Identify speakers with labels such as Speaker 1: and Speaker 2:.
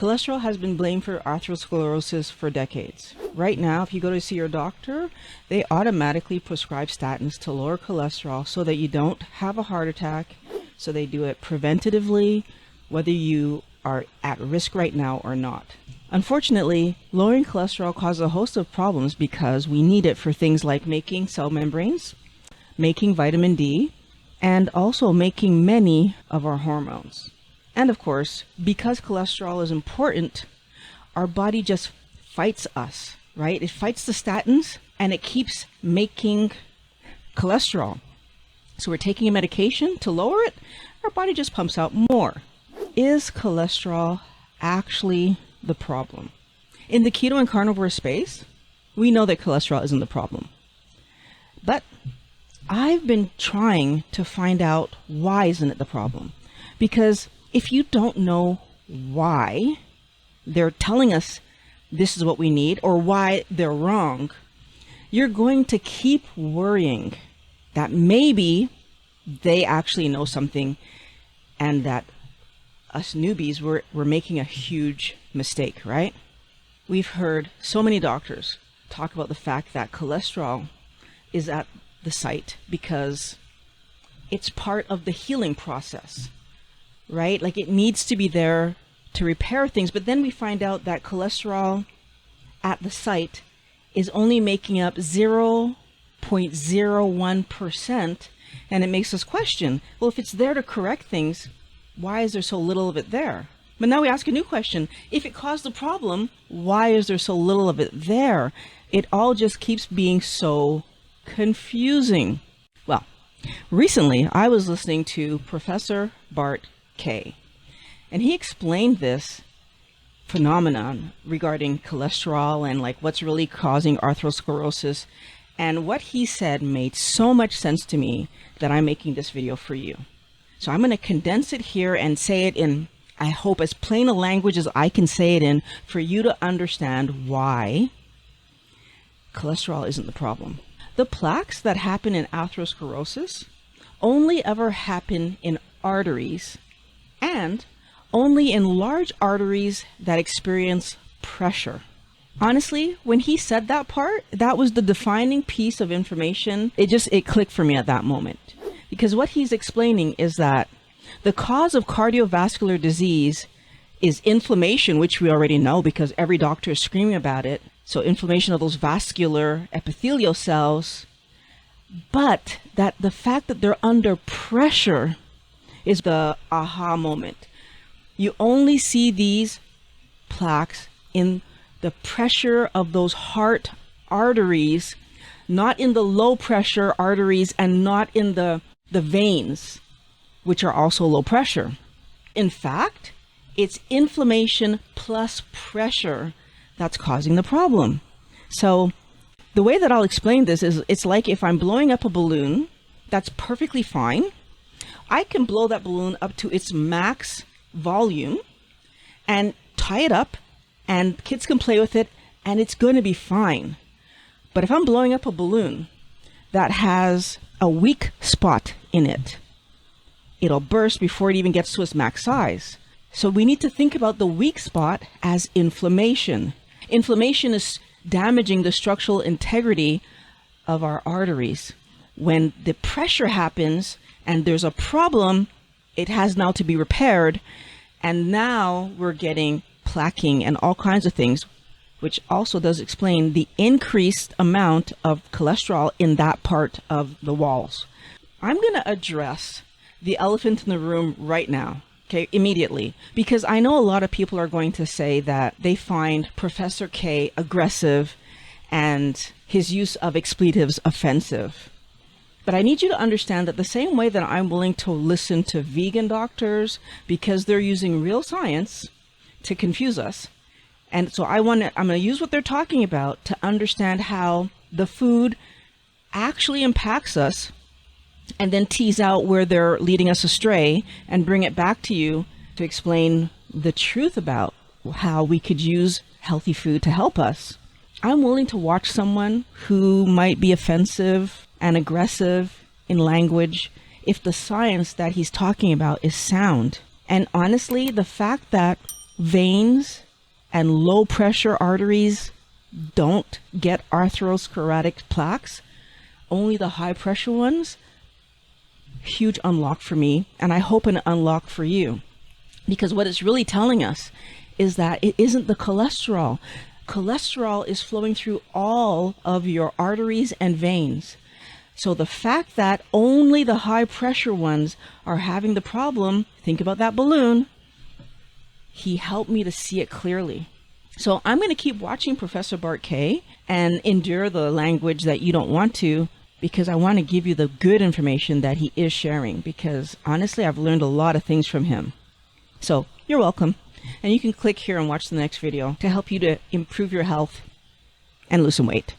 Speaker 1: Cholesterol has been blamed for atherosclerosis for decades. Right now, if you go to see your doctor, they automatically prescribe statins to lower cholesterol so that you don't have a heart attack. So they do it preventatively, whether you are at risk right now or not. Unfortunately, lowering cholesterol causes a host of problems because we need it for things like making cell membranes, making vitamin D, and also making many of our hormones. And of course, because cholesterol is important, our body just fights us, right? It fights the statins and it keeps making cholesterol. So we're taking a medication to lower it, our body just pumps out more. Is cholesterol actually the problem? In the keto and carnivore space, we know that cholesterol isn't the problem. But I've been trying to find out why isn't it the problem? Because if you don't know why they're telling us this is what we need or why they're wrong, you're going to keep worrying that maybe they actually know something and that us newbies, we're making a huge mistake, right? We've heard so many doctors talk about the fact that cholesterol is at the site because it's part of the healing process, right? Like it needs to be there to repair things, but then we find out that cholesterol at the site is only making up 0.01%, and it makes us question, well, if it's there to correct things, why is there so little of it there? But now we ask a new question. If it caused the problem, why is there so little of it there? It all just keeps being so confusing. Well, recently I was listening to Professor Bart K, and he explained this phenomenon regarding cholesterol and like what's really causing atherosclerosis. And what he said made so much sense to me that I'm making this video for you. So I'm going to condense it here and say it in, I hope, as plain a language as I can say it in for you to understand why cholesterol isn't the problem. The plaques that happen in atherosclerosis only ever happen in arteries and only in large arteries that experience pressure. Honestly, when he said that part, that was the defining piece of information. It clicked for me at that moment. Because what he's explaining is that the cause of cardiovascular disease is inflammation, which we already know because every doctor is screaming about it. So inflammation of those vascular epithelial cells. But that the fact that they're under pressure is the aha moment. You only see these plaques in the pressure of those heart arteries, not in the low pressure arteries and not in the veins, which are also low pressure. In fact, it's inflammation plus pressure that's causing the problem. So the way that I'll explain this is it's like if I'm blowing up a balloon, that's perfectly fine. I can blow that balloon up to its max volume and tie it up and kids can play with it and it's going to be fine. But if I'm blowing up a balloon that has a weak spot in it, it'll burst before it even gets to its max size. So we need to think about the weak spot as inflammation. Inflammation is damaging the structural integrity of our arteries. When the pressure happens and there's a problem, it has now to be repaired. And now we're getting plaquing and all kinds of things, which also does explain the increased amount of cholesterol in that part of the walls. I'm going to address the elephant in the room right now, okay, immediately, because I know a lot of people are going to say that they find Professor K aggressive and his use of expletives offensive. But I need you to understand that the same way that I'm willing to listen to vegan doctors because they're using real science to confuse us, and so I'm going to use what they're talking about to understand how the food actually impacts us and then tease out where they're leading us astray and bring it back to you to explain the truth about how we could use healthy food to help us. I'm willing to watch someone who might be offensive and aggressive in language if the science that he's talking about is sound. And honestly, the fact that veins and low pressure arteries don't get atherosclerotic plaques. Only the high pressure ones. Huge unlock for me, and I hope an unlock for you. Because what it's really telling us is that it isn't the cholesterol. Cholesterol is flowing through all of your arteries and veins. So the fact that only the high pressure ones are having the problem, think about that balloon. He helped me to see it clearly. So I'm going to keep watching Professor Bart K and endure the language that you don't want to, because I want to give you the good information that he is sharing, because honestly, I've learned a lot of things from him. So you're welcome. And you can click here and watch the next video to help you to improve your health and lose some weight.